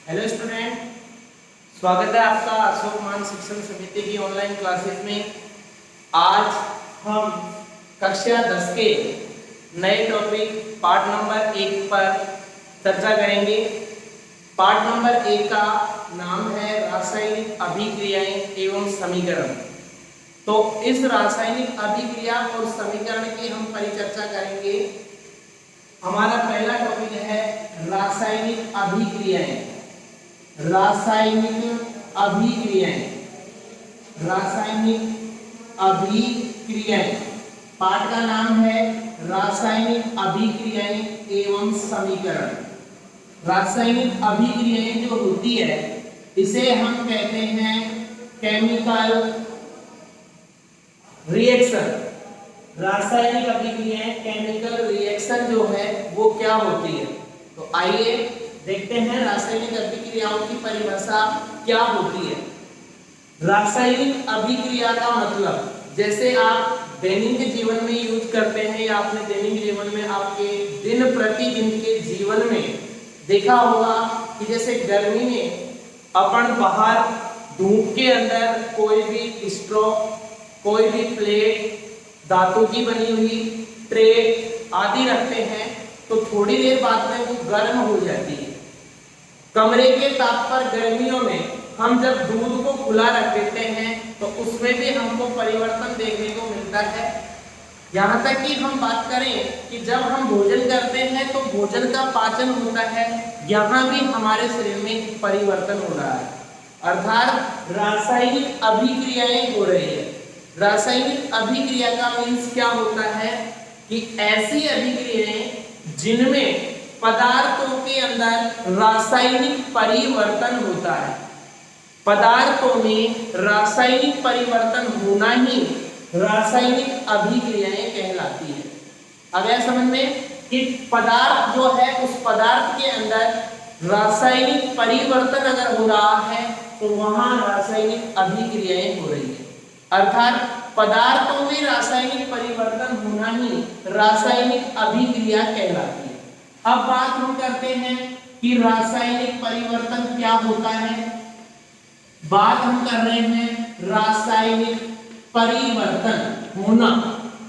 Hello student, स्वागत है आपका अशोक मान शिक्षण समिति की ऑनलाइन क्लासेस में। आज हम कक्षा 10 के नए टॉपिक पार्ट नंबर 1 पर चर्चा करेंगे। पार्ट नंबर 1 का नाम है रासायनिक अभिक्रियाएं एवं समीकरण। तो इस रासायनिक अभिक्रिया और समीकरण की हम परिचर्चा करेंगे। हमारा पहला टॉपिक है रासायनिक अभिक्रियाएं। रासायनिक अभिक्रियाएं, रासायनिक अभिक्रियाएं, पाठ का नाम है रासायनिक अभिक्रियाएं एवं समीकरण। रासायनिक अभिक्रियाएं जो होती है इसे हम कहते हैं केमिकल रिएक्शन। रासायनिक अभिक्रियाएं केमिकल रिएक्शन जो है वो क्या होती है, तो आइए देखते हैं रासायनिक अभिक्रियाओं की परिभाषा क्या होती है। रासायनिक अभिक्रिया का मतलब, जैसे आप दैनिक जीवन में यूज करते हैं या आपने दैनिक जीवन में आपके दिन प्रतिदिन के जीवन में देखा होगा कि जैसे गर्मी में अपन बाहर धूप के अंदर कोई भी स्ट्रॉ, कोई भी प्लेट, धातु की बनी हुई ट्रे आदि रखते हैं तो थोड़ी देर बाद में वो गर्म हो जाती है। कमरे के ताप पर गर्मियों में हम जब दूध को खुला रख देते हैं तो उसमें भी हमको परिवर्तन देखने को मिलता है। यहाँ तक कि हम बात करें कि जब हम भोजन करते हैं तो भोजन का पाचन होता है, यहाँ भी हमारे शरीर में परिवर्तन हो रहा है, अर्थात रासायनिक अभिक्रियाएं हो रही है। रासायनिक अभिक्रिया का मीन्स क्या होता है कि ऐसी अभिक्रियाएं जिनमें पदार्थों के अंदर रासायनिक परिवर्तन होता है। पदार्थों में रासायनिक परिवर्तन होना ही रासायनिक अभिक्रियाएं कहलाती है। अब यह समझ में कि पदार्थ जो है उस पदार्थ के अंदर रासायनिक परिवर्तन अगर हो रहा है तो वहां रासायनिक अभिक्रियाएं हो रही है, अर्थात पदार्थों में रासायनिक परिवर्तन होना ही रासायनिक अभिक्रिया कहलाती है। अब बात हम करते हैं कि रासायनिक परिवर्तन क्या होता है। बात हम कर रहे हैं रासायनिक परिवर्तन होना।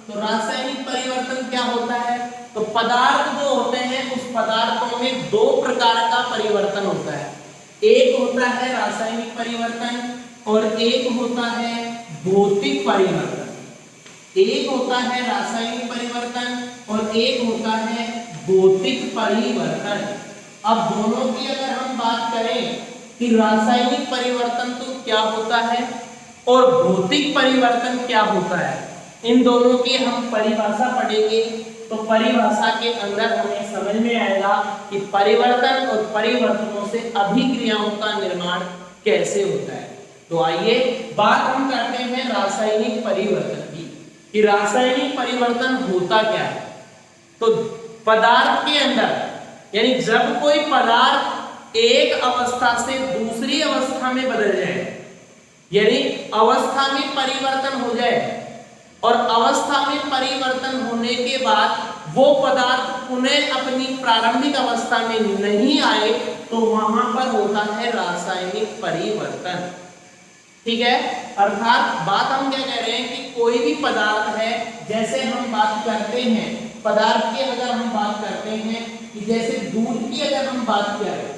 तो रासायनिक परिवर्तन क्या होता है, तो पदार्थ जो होते हैं उस पदार्थों में दो प्रकार का परिवर्तन होता है। एक होता है रासायनिक परिवर्तन और एक होता है भौतिक परिवर्तन। एक होता है रासायनिक परिवर्तन और एक होता है भौतिक परिवर्तन। अब दोनों की अगर हम बात करें कि रासायनिक परिवर्तन तो क्या होता है और भौतिक परिवर्तन क्या होता है, इन दोनों की हम परिभाषा पढ़ेंगे तो परिभाषा के अंदर हमें समझ में आएगा कि परिवर्तन और परिवर्तनों से अभिक्रियाओं का निर्माण कैसे होता है। तो आइए बात हम करते हैं रासायनिक परिवर्तन की, कि रासायनिक परिवर्तन होता क्या है। तो पदार्थ के अंदर, यानी जब कोई पदार्थ एक अवस्था से दूसरी अवस्था में बदल जाए, यानी अवस्था में परिवर्तन हो जाए और अवस्था में परिवर्तन होने के बाद वो पदार्थ पुनः अपनी प्रारंभिक अवस्था में नहीं आए तो वहां पर होता है रासायनिक परिवर्तन। ठीक है, अर्थात बात हम क्या कह रहे हैं कि कोई भी पदार्थ है, जैसे हम बात करते हैं पदार्थ की, अगर हम बात करते हैं कि जैसे दूध की अगर हम बात करें,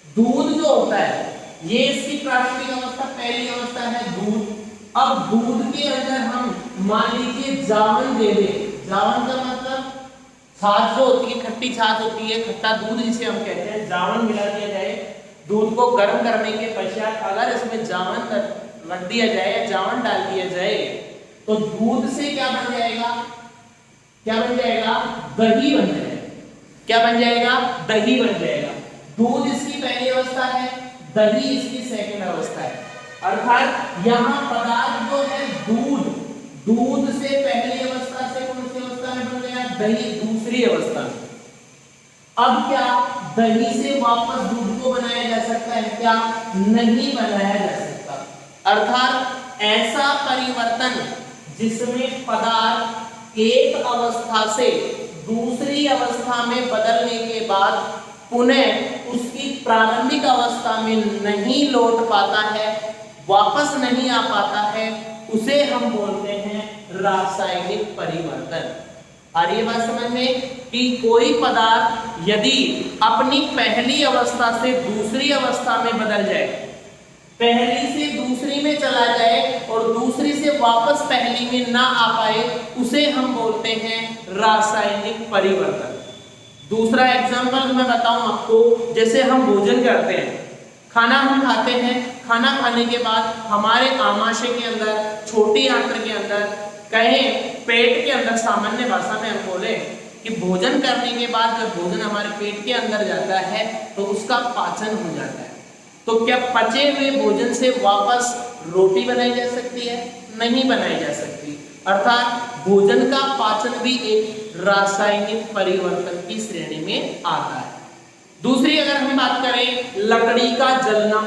दूध जो होता है ये इसकी प्रारंभिक अवस्था, पहली अवस्था है दूध। अब दूध के अंदर हम मान लीजिए जावन दे दें। जावन का मतलब छाछ जो होती है, खट्टी छाछ होती है, खट्टा दूध जिसे हम कहते हैं, जावन मिला दिया जाए। दूध को गर्म करने के पश्चात अगर इसमें जावन रख दिया जाए या जावन डाल दिया जाए तो दूध से क्या बन जाएगा, क्या बन जाएगा, दही बन जाएगा। क्या बन जाएगा, दही बन जाएगा। दूध इसकी पहली अवस्था है, दही इसकी सेकंड अवस्था है। अर्थात यहाँ पदार्थ जो है दूध, दूध से पहली अवस्था से कौन सी अवस्था में बन गया, दही दूसरी अवस्था में। अब क्या दही से वापस दूध को बनाया जा सकता है, क्या नहीं बनाया जा सकता। अर्थात ऐसा परिवर्तन जिसमें पदार्थ एक अवस्था से दूसरी अवस्था में बदलने के बाद पुनः उसकी प्रारंभिक अवस्था में नहीं लौट पाता है, वापस नहीं आ पाता है, उसे हम बोलते हैं रासायनिक परिवर्तन। आ रही है बात समझ में कि कोई पदार्थ यदि अपनी पहली अवस्था से दूसरी अवस्था में बदल जाए, पहली से दूसरी में चला जाए और दूसरी से वापस पहली में ना आ पाए, उसे हम बोलते हैं रासायनिक परिवर्तन। दूसरा एग्जांपल मैं बताऊं आपको, जैसे हम भोजन करते हैं, खाना हम खाते हैं, खाना खाने के बाद हमारे आमाशय के अंदर, छोटी आंत्र के अंदर, कहें पेट के अंदर, सामान्य भाषा में हम बोले कि भोजन करने के बाद जब भोजन हमारे पेट के अंदर जाता है तो उसका पाचन हो जाता है। तो क्या पचे हुए भोजन से वापस रोटी बनाई जा सकती है? नहीं बनाई जा सकती। अर्थात भोजन का पाचन भी एक रासायनिक परिवर्तन की श्रेणी में आता है। दूसरी अगर हम बात करें लकड़ी का जलना,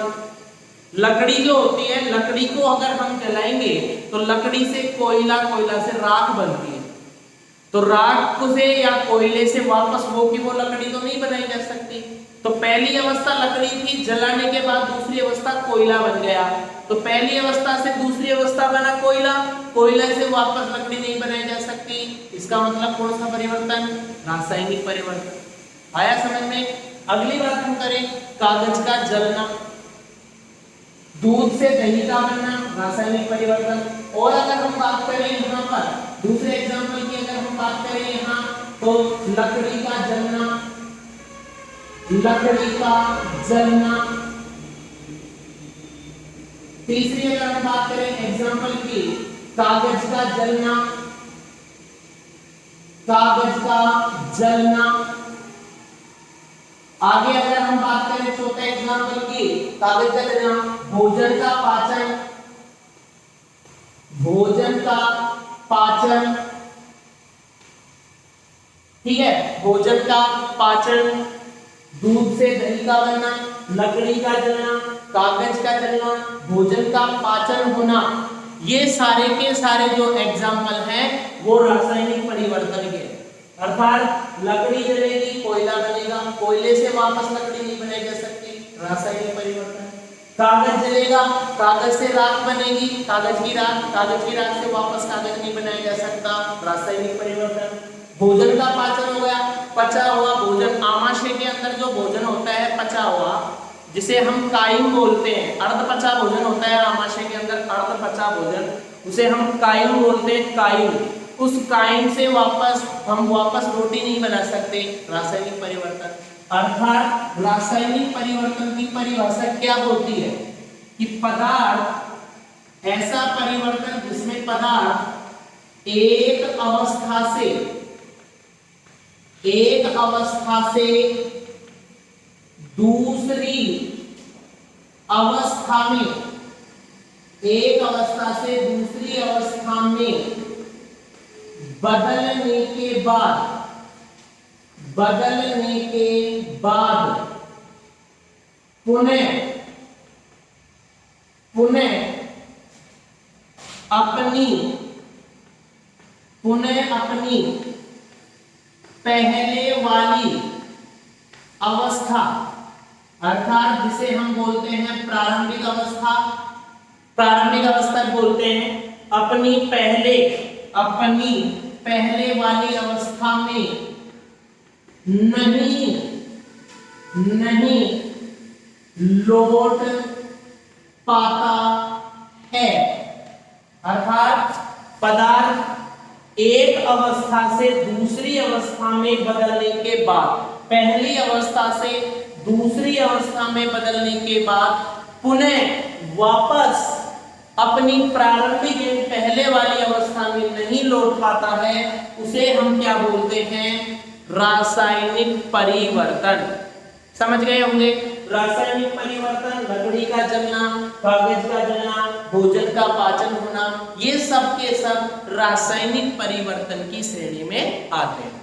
लकड़ी जो होती है, लकड़ी को अगर हम जलाएंगे तो लकड़ी से कोयला, कोयला से राख बनती है, तो राख से या कोयले से वापस वो की वो लकड़ी तो नहीं बनाई जा सकती। तो पहली अवस्था लकड़ी थी, जलाने के बाद दूसरी अवस्था कोयला बन गया, तो पहली अवस्था से दूसरी अवस्था बना कोयला, कोयला से वापस लकड़ी नहीं बनाई जा सकती। इसका मतलब कौन सा परिवर्तन? रासायनिक परिवर्तन। आया समझ में? अगली बात हम करें कागज का जलना, दूध से दही का बनना, रासायनिक परिवर्तन। और अगर हम बात करें यहाँ पर दूसरे एग्जाम्पल की, अगर हम बात करें यहाँ तो लकड़ी का जलना, लकड़ी का जलना। तीसरी अगर हम बात करें एग्जाम्पल की, कागज का जलना, कागज का जलना। आगे अगर हम बात करें चौथा एग्जाम्पल की, कागज का जलना, भोजन का पाचन, भोजन का पाचन, ठीक है, भोजन का पाचन, दूध से दही का बनना, लकड़ी का जलना, कागज का जलना, भोजन का पाचन होना, ये सारे के सारे जो एग्जाम्पल हैं वो रासायनिक परिवर्तन के। अर्थात लकड़ी जलेगी, कोयला बनेगा, कोयले से वापस लकड़ी नहीं बनाई जा सकती, रासायनिक परिवर्तन। कागज जलेगा, कागज से राख बनेगी, कागज की राख, कागज की राख से वापस कागज नहीं बनाया जा सकता, रासायनिक परिवर्तन। भोजन का पाचन हो गया, पचा हुआ भोजन, आमाशय के अंदर जो भोजन होता है पचा हुआ, जिसे हम काइम बोलते हैं, अर्धपचा भोजन होता है आमाशय के अंदर, अर्धपचा भोजन, उसे हम काइम बोलते हैं, काइम। उस काइम से वापस हम वापस रोटी नहीं बना सकते, रासायनिक परिवर्तन। अर्थात रासायनिक परिवर्तन की परिभाषा क्या होती है कि पदार्थ, ऐसा परिवर्तन जिसमें पदार्थ एक अवस्था से दूसरी अवस्था में, एक अवस्था से दूसरी अवस्था में बदलने के बाद पुनः अपनी पहले वाली अवस्था, अर्थात जिसे हम बोलते हैं प्रारंभिक अवस्था, प्रारंभिक अवस्था बोलते हैं, अपनी पहले वाली अवस्था में नहीं लौट पाता है। अर्थात पदार्थ एक अवस्था से दूसरी अवस्था में बदलने के बाद, पहली अवस्था से दूसरी अवस्था में बदलने के बाद पुनः वापस अपनी प्रारंभिक पहले वाली अवस्था में नहीं लौट पाता है, उसे हम क्या बोलते हैं? रासायनिक परिवर्तन। समझ गए होंगे? रासायनिक परिवर्तन, लकड़ी का जलना, कागज का जलना, भोजन का पाचन होना, ये सब के सब रासायनिक परिवर्तन की श्रेणी में आते हैं।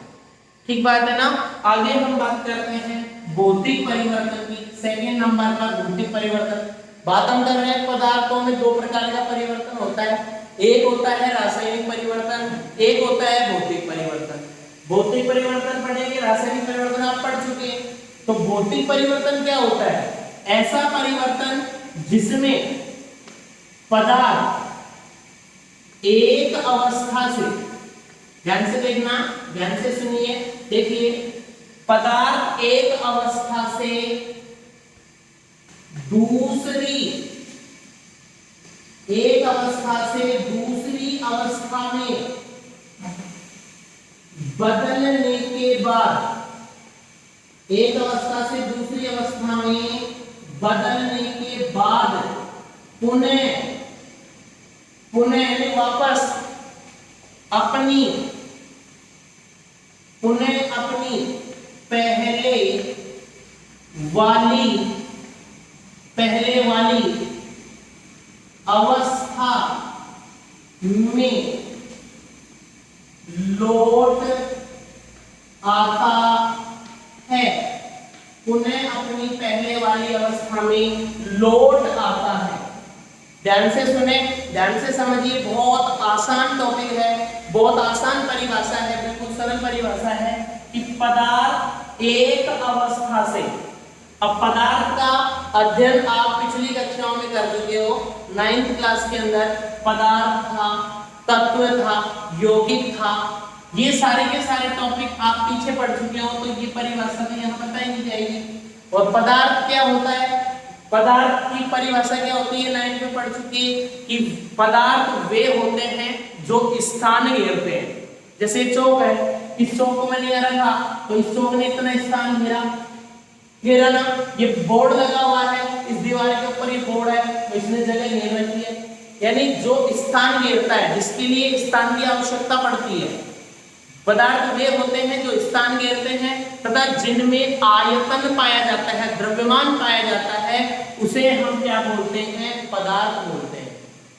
ठीक बात है ना? आगे हम बात करते हैं भौतिक परिवर्तन की। सेकेंड नंबर पर भौतिक परिवर्तन। बात हम कर रहे हैं पदार्थों में दो प्रकार का परिवर्तन होता है, एक होता है रासायनिक परिवर्तन, एक होता है भौतिक परिवर्तन। भौतिक परिवर्तन पढ़ेंगे, रासायनिक परिवर्तन आप पढ़ चुके हैं। तो भौतिक परिवर्तन क्या होता है? ऐसा परिवर्तन जिसमें पदार्थ एक अवस्था से, ध्यान से देखना, ध्यान से सुनिए, देखिए, पदार्थ एक अवस्था से दूसरी अवस्था में बदलने के बाद, एक अवस्था से दूसरी अवस्था में बदलने के बाद पुनः वापस अपनी पहले वाली अवस्था में लौट आता है, पुनः अपनी पहले वाली अवस्था में लौट आता है। ध्यान से सुने, ध्यान से समझिए, बहुत आसान टॉपिक है, बहुत आसान परिभाषा है, बिल्कुल सरल परिभाषा है कि पदार्थ एक अवस्था से, अब पदार्थ का अध्ययन आप पिछली कक्षाओं में कर चुके हो, 9th क्लास के अंदर पदार्थ था, तत्व था, यौगिक था, ये सारे के सारे टॉपिक आप पीछे पढ़ चुके हो, तो ये परिभाषा तो यहाँ बताई नहीं जाएगी। और पदार्थ क्या होता है, पदार्थ की परिभाषा क्या होती है, 9th में पढ़ चुकी है कि पदार्थ वे होते हैं जो स्थान घेरते हैं। जैसे चौक है, इस चौक को मैंने यहाँ रखा तो इस चौक ने इतना स्थान घेरा ना, ये बोर्ड लगा हुआ है, इस दीवार के ऊपर ये बोर्ड है, तो इसने जगह घेर रखी है। यानी जो स्थान घेरता है, जिसके लिए स्थान की आवश्यकता पड़ती है, पदार्थ वे होते हैं जो स्थान घेरते हैं तथा जिनमें आयतन पाया जाता है, द्रव्यमान पाया जाता है, उसे हम क्या बोलते हैं, पदार्थ बोलते हैं।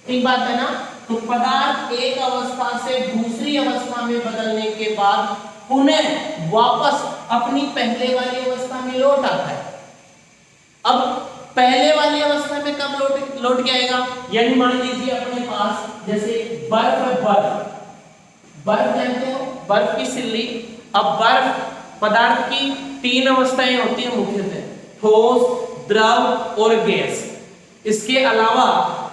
ठीक बात है ना? तो पदार्थ एक अवस्था से दूसरी अवस्था में बदलने के बाद पुनः वापस अपनी पहले वाली अवस्था में लौट आता है। अब पहले वाली अवस्था में कब लौट के आएगा? यानी मान लीजिए अपने पास जैसे बर्फ जानते हो, बर्फ की सिल्ली। अब बर्फ पदार्थ की 3 अवस्थाएं होती है मुख्यतः, ठोस, द्रव और गैस। इसके अलावा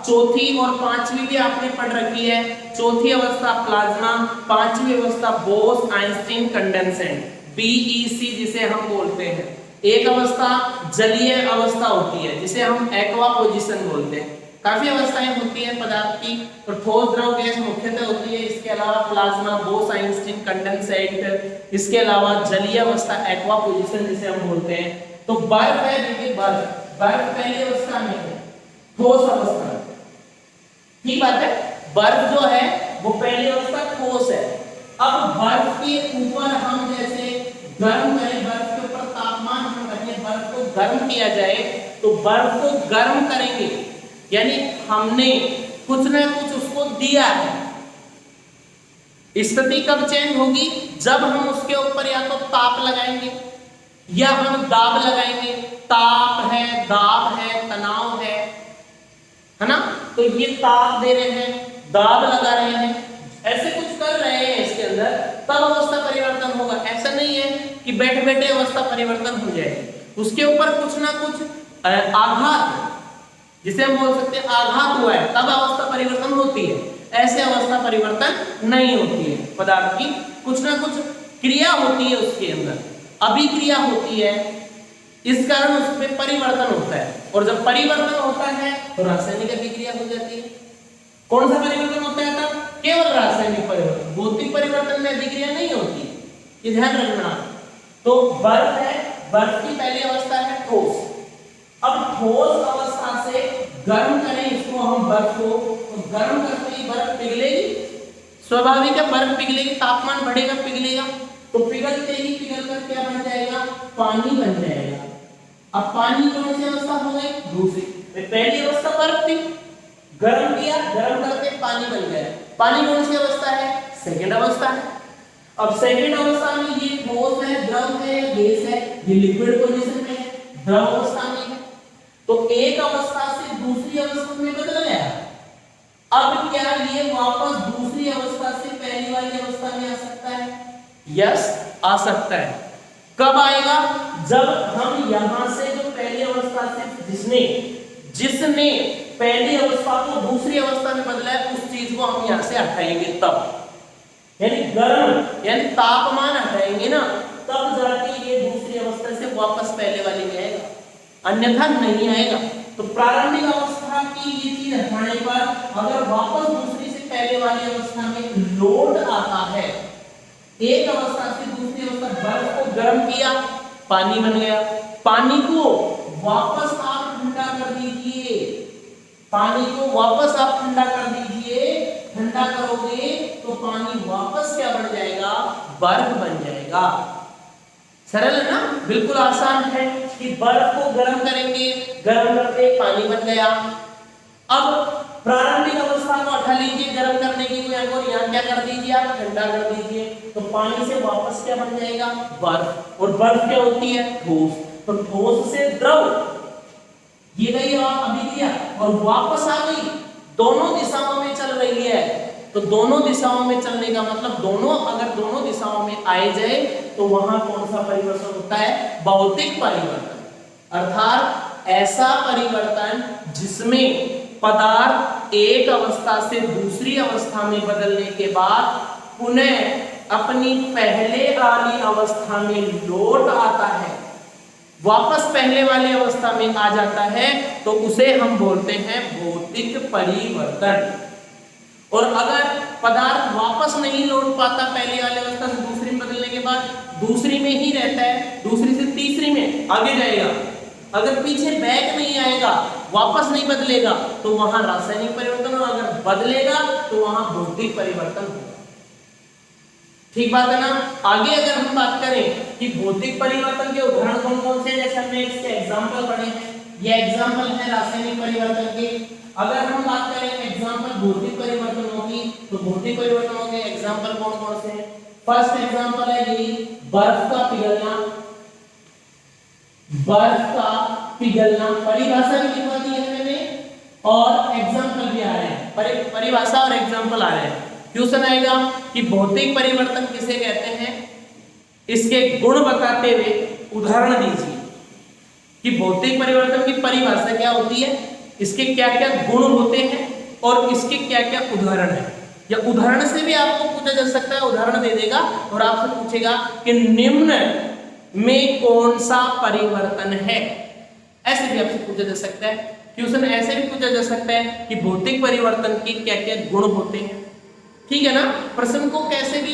चौथी और पांचवी भी आपने पढ़ रखी है। चौथी अवस्था प्लाज्मा, पांचवी अवस्था बोस आइंस्टीन कंडेंसेंट, BEC जिसे हम बोलते हैं। एक अवस्था जलीय अवस्था होती है जिसे हम एक्वा पोजीशन बोलते हैं। काफी अवस्थाएं होती हैं पदार्थ की, तो ठोस, द्रव, गैस मुख्यतः होती है। इसके अलावा प्लाज्मा, बोस आइंस्टीन कंडेंसेंट, इसके अलावा जलीय अवस्था एक्वा पोजीशन जिसे हम बोलते हैं। तो बर्फ है, देखिए बर्फ पहली अवस्था में है, ठोस अवस्था। ठीक बात है, बर्फ जो है वो पहली अवस्था ठोस है। अब बर्फ के ऊपर हम जैसे गर्म करें, बर्फ के ऊपर तापमान हम रखें, बर्फ को गर्म किया जाए, तो बर्फ को गर्म करेंगे यानी हमने कुछ ना कुछ उसको दिया है। स्थिति कब चेंज होगी? जब हम उसके ऊपर या तो ताप लगाएंगे या हम दाब लगाएंगे। ताप है, दाब है, तनाव है ना? तो ये ताप दे रहे हैं, दाब लगा रहे हैं, ऐसे कुछ कर रहे हैं इसके अंदर, तब अवस्था परिवर्तन होगा। ऐसा नहीं है कि बैठे बैठे अवस्था परिवर्तन हो जाएगी। उसके ऊपर कुछ ना कुछ आघात, जिसे हम बोल सकते हैं आघात हुआ है, तब अवस्था परिवर्तन होती है। ऐसे अवस्था परिवर्तन नहीं होती है। पदार्थ की कुछ ना कुछ क्रिया होती है, उसके अंदर अभिक्रिया होती है, इस कारण उसमें परिवर्तन होता है। और जब परिवर्तन होता है तो रासायनिक अभिक्रिया हो जाती है। कौन सा परिवर्तन होता है तब? केवल रासायनिक परिवर्तन, भौतिक परिवर्तन में अभिक्रिया नहीं होती, ये ध्यान रखना। तो बर्फ है, बर्फ की पहली अवस्था है ठोस। अब ठोस अवस्था से गर्म करें इसको हम बर्फ को, तो गर्म करते ही बर्फ पिघलेगी, स्वाभाविक है बर्फ पिघलेगी, तापमान बढ़ेगा, पिघलेगा, तो पिघलते ही पिघल कर क्या बन जाएगा? पानी बन जाएगा। अब पानी कौन सी अवस्था हो गई? दूसरी। पहली अवस्था बर्फ थी, गर्म किया, गर्म करके पानी बन गया। पानी कौन सी अवस्था है? सेकंड अवस्था है। अब सेकंड अवस्था में ये ठोस है, द्रव है, गैस है, ये लिक्विड पोजीशन में है, द्रव अवस्था में है। तो एक अवस्था से दूसरी अवस्था में बदल गया। अब क्या ये वापस दूसरी अवस्था से पहली वाली अवस्था में आ सकता है? यस, आ सकता है। कब आएगा? जब हम यहां से जो पहली अवस्था से जिसने पहली अवस्था को दूसरी अवस्था में बदला है उस चीज को हम यहां से हटाएंगे तब, यानी गर्म यानी तापमान हटाएंगे ना, तब जाके ये दूसरी अवस्था से वापस पहले वाली में आएगा, अन्यथा नहीं आएगा। तो प्रारंभिक अवस्था की ये चीज हटाने पर अगर वापस दूसरी से पहले वाली अवस्था में लोड आता है, एक अवस्था से दूसरी अवस्था, बर्फ को गर्म किया, पानी बन गया, पानी को वापस आप ठंडा कर दीजिए, पानी को वापस आप ठंडा कर दीजिए, ठंडा करोगे तो पानी वापस क्या बन जाएगा? बर्फ बन जाएगा। सरल है ना, बिल्कुल आसान है कि बर्फ को गर्म करेंगे, गर्म करके पानी बन गया। अब प्रारंभिक अवस्था को हटा लीजिए गर्म करने की कोई, और यहाँ क्या कर दीजिए आप? ठंडा कर दीजिए, तो पानी से वापस क्या बन जाएगा? बर्फ। और बर्फ क्या होती है? ठोस। तो ठोस से द्रव, ये गई अभिक्रिया और वापस आ गई, दोनों दिशाओं में चल रही है। तो दोनों दिशाओं में चलने का मतलब अगर दोनों दिशाओं में आए जाए तो वहां कौन सा परिवर्तन होता है? भौतिक परिवर्तन, अर्थात ऐसा परिवर्तन जिसमें पदार्थ एक अवस्था से दूसरी अवस्था में बदलने के बाद पुनः अपनी पहले वाली अवस्था में लौट आता है, वापस पहले वाली अवस्था में आ जाता है, तो उसे हम बोलते हैं भौतिक परिवर्तन। और अगर पदार्थ वापस नहीं लौट पाता पहले वाली अवस्था से दूसरी में बदलने के बाद, दूसरी में ही रहता है, दूसरी से तीसरी में आगे जाएगा, अगर पीछे बैक नहीं आएगा, वापस नहीं बदलेगा, तो वहां रासायनिक परिवर्तन, और अगर बदलेगा तो वहां भौतिक परिवर्तन होगा। ठीक बात है ना। आगे अगर हम बात करें कि भौतिक परिवर्तन के उदाहरण कौन कौन से हैं, जैसे हमने इसके एग्जांपल पढ़े हैं, ये एग्जांपल है रासायनिक परिवर्तन के। अगर हम बात करें एग्जांपल भौतिक परिवर्तनों की, तो भौतिक परिवर्तनों के एग्जांपल कौन कौन से हैं? फर्स्ट एग्जांपल है यही, बर्फ का पिघलना, बर्फ का पिघलना, परिभाषा भी लिखवा दी है मैंने और एग्जांपल भी आ रहे हैं, परिभाषा और एग्जांपल आ रहे हैं। क्वेश्चन आएगा कि भौतिक परिवर्तन किसे कहते हैं, इसके गुण बताते हुए उदाहरण दीजिए कि भौतिक परिवर्तन की परिभाषा क्या होती है, इसके क्या क्या गुण होते हैं और इसके क्या क्या उदाहरण है। या उदाहरण से भी आपको पूछा जा सकता है, उदाहरण दे देगा और आपसे पूछेगा कि निम्न में कौन सा परिवर्तन है, ऐसे भी आपसे पूछा जा सकता है। क्वेश्चन ऐसे भी पूछा जा सकता है कि भौतिक परिवर्तन के क्या क्या गुण होते हैं। ठीक है ना, प्रश्न को कैसे भी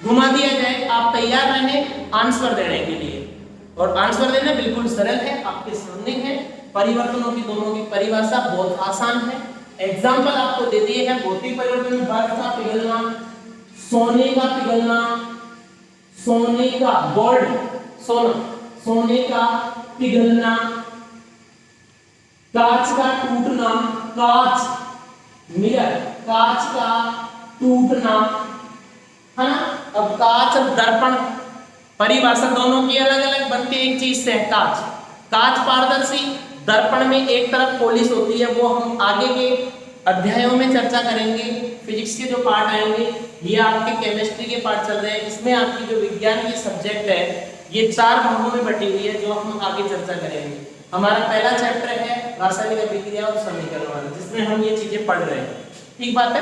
घुमा दिया जाए, आप तैयार रहें आंसर देने के लिए। और आंसर देना बिल्कुल सरल है, आपके सामने है। परिवर्तनों की दोनों की परिभाषा बहुत आसान है। एग्जाम्पल आपको दे दिए हैं, भौतिक परिवर्तन, बर्फ का पिघलना, सोने का पिघलना, सोने का गोल्ड, सोना, सोने का पिघलना, कांच का टूटना, कांच मिरर, कांच का टूटना, है ना। अब कांच और दर्पण, परिभाषा दोनों की अलग अलग बनती है एक चीज से। कांच पारदर्शी, दर्पण में एक तरफ पॉलिश होती है, वो हम आगे के अध्यायों में चर्चा करेंगे। फिजिक्स के जो पार्ट आएंगे, ये आपके केमिस्ट्री के पार्ट चल रहे हैं, इसमें आपकी जो विज्ञान की सब्जेक्ट है ये 4 भागों में बटी हुई है, जो हम आगे चर्चा करेंगे। हमारा पहला चैप्टर है रासायनिक अभिक्रिया और समीकरण वाला, जिसमें हम ये चीजें पढ़ रहे हैं। ठीक बात है।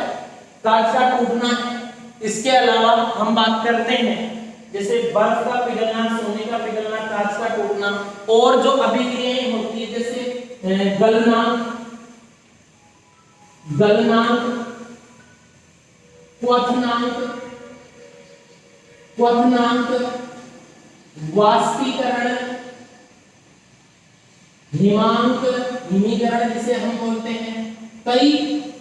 कांच का टूटना है, इसके अलावा हम बात करते हैं जैसे बर्फ का पिघलना, सोने का पिघलना, कांच का टूटना, और जो अभिक्रियाएं होती है जैसे गलनांक, क्वथनांक, वाष्पीकरण, हिमांक, हिमीकरण जिसे हम बोलते हैं। कई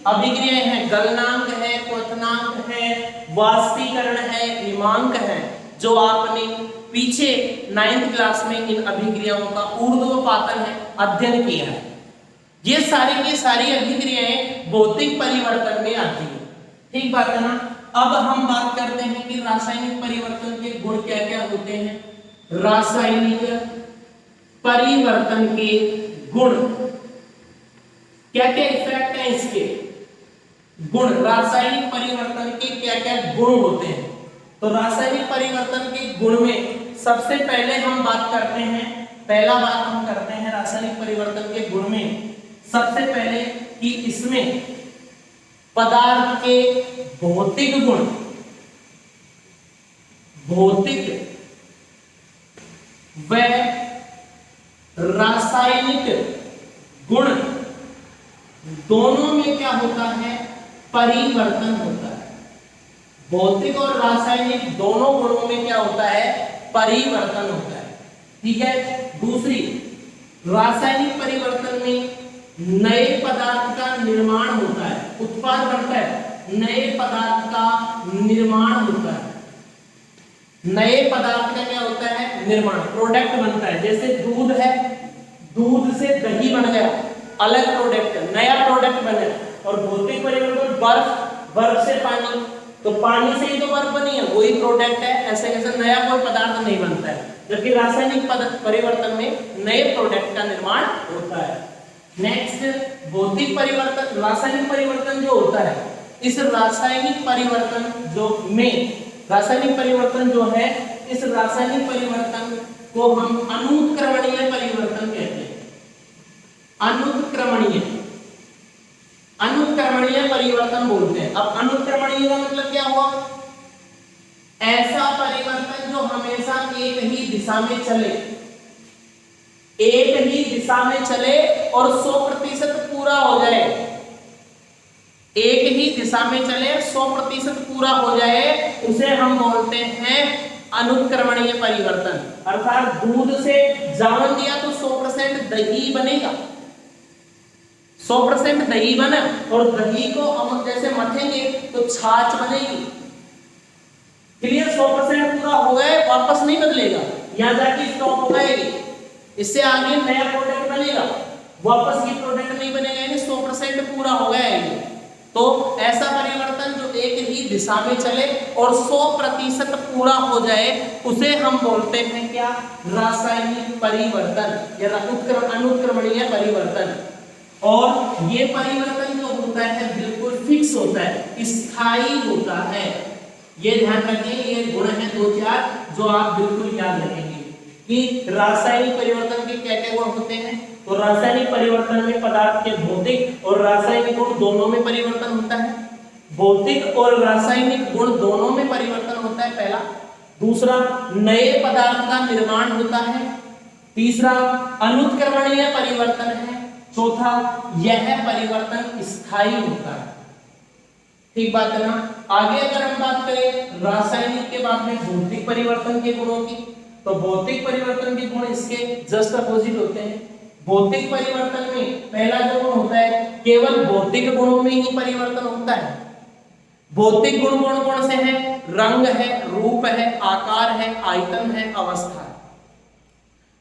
अभिक्रियाएं हैं, गलनांक है, क्वथनांक है, वाष्पीकरण है, हिमांक है, जो आपने पीछे 9th क्लास में इन अभिक्रियाओं का ऊर्ध्वपातन है अध्ययन किया है। ये सारी की सारी अभिक्रियाएं भौतिक परिवर्तन में आती है। ठीक बात है ना। अब हम बात करते हैं कि रासायनिक परिवर्तन के गुण क्या क्या होते हैं। रासायनिक परिवर्तन के गुण क्या क्या इफेक्ट है, इसके गुण, रासायनिक परिवर्तन के क्या क्या गुण होते हैं। तो रासायनिक परिवर्तन के गुण में सबसे पहले हम बात करते हैं, पहला बात हम करते हैं रासायनिक परिवर्तन के गुण में। सबसे पहले कि इसमें पदार्थ के भौतिक गुण, भौतिक व रासायनिक गुण दोनों में क्या होता है, परिवर्तन होता है। भौतिक और रासायनिक दोनों गुणों में क्या होता है, परिवर्तन होता है। ठीक है। दूसरी, रासायनिक परिवर्तन में नए पदार्थ का निर्माण होता है, उत्पाद बनता है, नए पदार्थ का निर्माण होता है। नए पदार्थ का क्या होता है, निर्माण, प्रोडक्ट बनता है। जैसे दूध है, दूध से दही बन गया, अलग प्रोडक्ट, नया प्रोडक्ट बने। और भौतिक परिवर्तन, बर्फ, बर्फ से पानी, तो पानी से ही तो बर्फ बनी है, वही प्रोडक्ट है। ऐसे कैसे नया कोई पदार्थ नहीं बनता है। जबकि रासायनिक परिवर्तन में नए प्रोडक्ट का निर्माण होता है। नेक्स्ट, भौतिक परिवर्तन, रासायनिक परिवर्तन जो होता है, इस रासायनिक परिवर्तन जो में, रासायनिक परिवर्तन जो है, इस रासायनिक परिवर्तन को हम अनुत्क्रमणीय परिवर्तन कहते हैं। अनुत्क्रमणीय, अनुत्क्रमणीय परिवर्तन बोलते हैं। अब अनुत्क्रमणीय का मतलब क्या हुआ, ऐसा परिवर्तन जो हमेशा एक ही दिशा में चले, एक ही दिशा में चले और 100% पूरा हो जाए। एक ही दिशा में चले, 100% पूरा हो जाए, उसे हम बोलते हैं अनुत्क्रमणीय परिवर्तन। अर्थात दूध से जावन दिया तो 100% दही बनेगा, 100% दही बना, और दही को हम जैसे मथेंगे तो छाछ बनेगी। क्लियर, 100% पूरा हो गए, वापस नहीं बदलेगा, यहां जाके स्टॉप हो जाएगी। इससे आगे नया प्रोडक्ट बनेगा, वापस ये प्रोडक्ट नहीं बनेगा, यानी 100% पूरा हो गया है। तो ऐसा परिवर्तन जो एक ही दिशा में चले और 100% पूरा हो जाए, उसे हम बोलते हैं क्या, रासायनिक परिवर्तन या अनुत्क्रमणीय परिवर्तन। और ये परिवर्तन जो होता है बिल्कुल फिक्स होता है, स्थायी होता है। ये ध्यान रखें, ये गुण है 2-4 जो आप बिल्कुल याद रखेंगे कि रासायनिक परिवर्तन के क्या क्या गुण होते हैं। तो रासायनिक परिवर्तन में पदार्थ के भौतिक और रासायनिक गुण दोनों में परिवर्तन होता है। भौतिक और रासायनिक गुण दोनों में परिवर्तन होता है, पहला। दूसरा, नए पदार्थ का निर्माण होता है। तीसरा, अनुत्क्रमणीय परिवर्तन है। चौथा, यह परिवर्तन स्थायी होता है। ठीक बात है ना। आगे अगर हम बात करें रासायनिक के बाद में भौतिक परिवर्तन के गुणों की, तो भौतिक परिवर्तन के गुण इसके जस्ट अपोजिट होते हैं। भौतिक परिवर्तन में पहला जो गुण होता है, केवल भौतिक गुणों में ही परिवर्तन होता है। भौतिक गुण कौन कौन से हैं, रंग है, रूप है, आकार है, आयतन है, अवस्था है।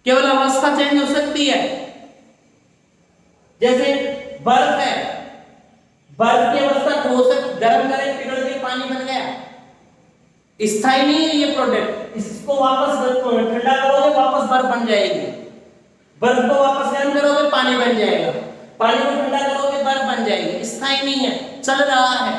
केवल अवस्था चेंज हो सकती है। जैसे बर्फ है, बर्फ की अवस्था ठोस है, गर्म करें पिघल के पानी बन गया, स्थायी नहीं है ये प्रोडक्ट। इसको वापस ठंडा करोगे वापस बर्फ बन जाएगी, बर्फ को वापस गर्म करोगे पानी बन जाएगा, पानी को ठंडा करोगे बर्फ बन जाएगी। स्थायी नहीं है, चल रहा है,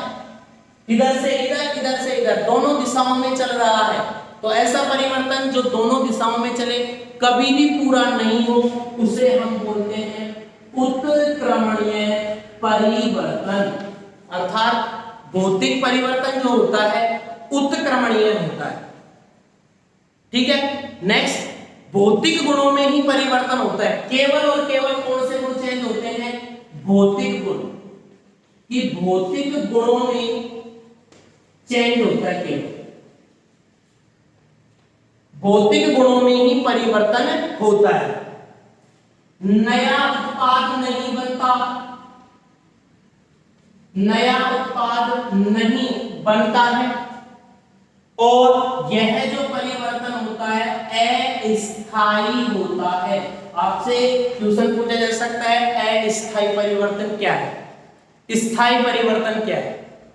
इधर से इधर, इधर से इधर, दोनों दिशाओं में चल रहा है। तो ऐसा परिवर्तन जो दोनों दिशाओं में चले, कभी भी पूरा नहीं हो, उसे हम बोलते हैं उत्क्रमणीय परिवर्तन। अर्थात भौतिक परिवर्तन जो होता है उत्क्रमणीय होता है। ठीक है। नेक्स्ट, भौतिक गुणों में ही परिवर्तन होता है। केवल और केवल कौन से गुण चेंज होते हैं, भौतिक गुण। कि भौतिक गुणों में चेंज होता है, केवल भौतिक गुणों में ही परिवर्तन होता है। नया उत्पाद नहीं बनता, नया उत्पाद नहीं बनता है, और यह जो परिवर्तन होता है अस्थायी होता है। आपसे क्वेश्चन पूछा जा सकता है अस्थायी परिवर्तन क्या है, स्थायी परिवर्तन क्या है,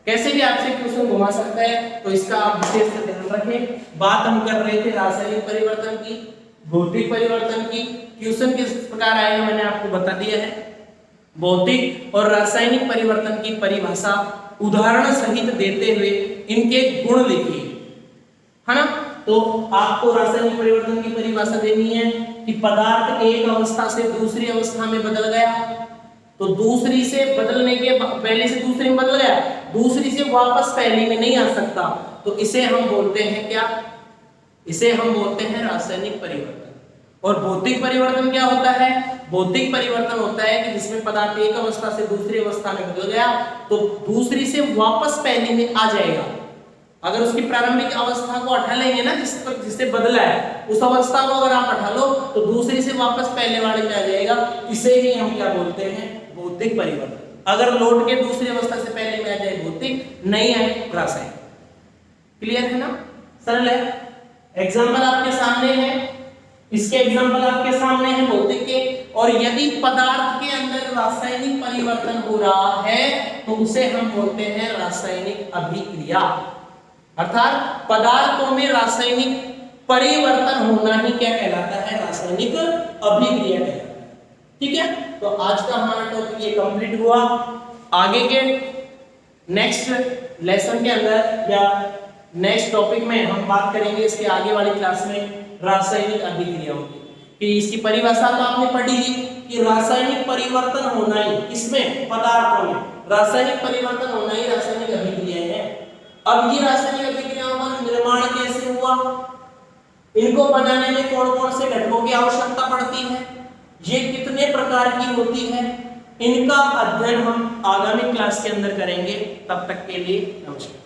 कैसे भी आपसे क्वेश्चन घुमा सकता है। तो इसका आप विशेष ध्यान रखें। बात हम कर रहे थे रासायनिक परिवर्तन की, भौतिक परिवर्तन की। क्वेश्चन किस प्रकार आएगा मैंने आपको बता दिया है। भौतिक और रासायनिक परिवर्तन की परिभाषा उदाहरण सहित देते हुए इनके गुण लिखिए, है ना। तो आपको रासायनिक परिवर्तन की परिभाषा देनी है कि पदार्थ एक अवस्था से दूसरी अवस्था में बदल गया, तो दूसरी से बदलने के पहले से दूसरी में बदल गया, दूसरी से वापस पहली में नहीं आ सकता, तो इसे हम बोलते हैं क्या, इसे हम बोलते हैं रासायनिक परिवर्तन। और भौतिक परिवर्तन क्या होता है, भौतिक परिवर्तन होता है कि जिसमें पदार्थ एक अवस्था से दूसरी अवस्था में बदल गया तो दूसरी से वापस पहली में आ जाएगा। अगर उसकी प्रारंभिक अवस्था को हटा लेंगे ना, जिससे बदला है, उस अवस्था को अगर आप हटा लो तो दूसरी से वापस पहले वाले में आ जाएगा, इसे ही हम क्या बोलते हैं, भौतिक परिवर्तन। अगर लौट के दूसरी अवस्था से पहले में आ जाए भौतिक, नहीं आए रासायनिक। क्लियर है ना, सरल है। एग्जाम्पल आपके सामने है, इसके एग्जाम्पल आपके सामने है भौतिक के। और यदि पदार्थ के अंदर रासायनिक परिवर्तन हो रहा है तो उसे हम बोलते हैं रासायनिक अभिक्रिया, अर्थात पदार्थों में रासायनिक परिवर्तन होना ही क्या कहलाता है, रासायनिक अभिक्रिया कहलाता है। ठीक है, तो आज का हमारा टॉपिक ये कंप्लीट हुआ। आगे के नेक्स्ट लेसन के अंदर या नेक्स्ट टॉपिक में हम बात करेंगे इसके आगे वाली क्लास में रासायनिक अभिक्रियाओं की, कि इसकी परिभाषा तो आपने पढ़ी ही कि रासायनिक परिवर्तन होना ही, किसमें, पदार्थों में रासायनिक परिवर्तन होना ही रासायनिक अभिक्रियाएं हैं। अब ये रासायनिक अभिक्रियाओं का निर्माण कैसे हुआ, इनको बनाने में कौन कौन से घटकों की आवश्यकता पड़ती है, ये कितने प्रकार की होती है, इनका अध्ययन हम आगामी क्लास के अंदर करेंगे। तब तक के लिए नमस्कार।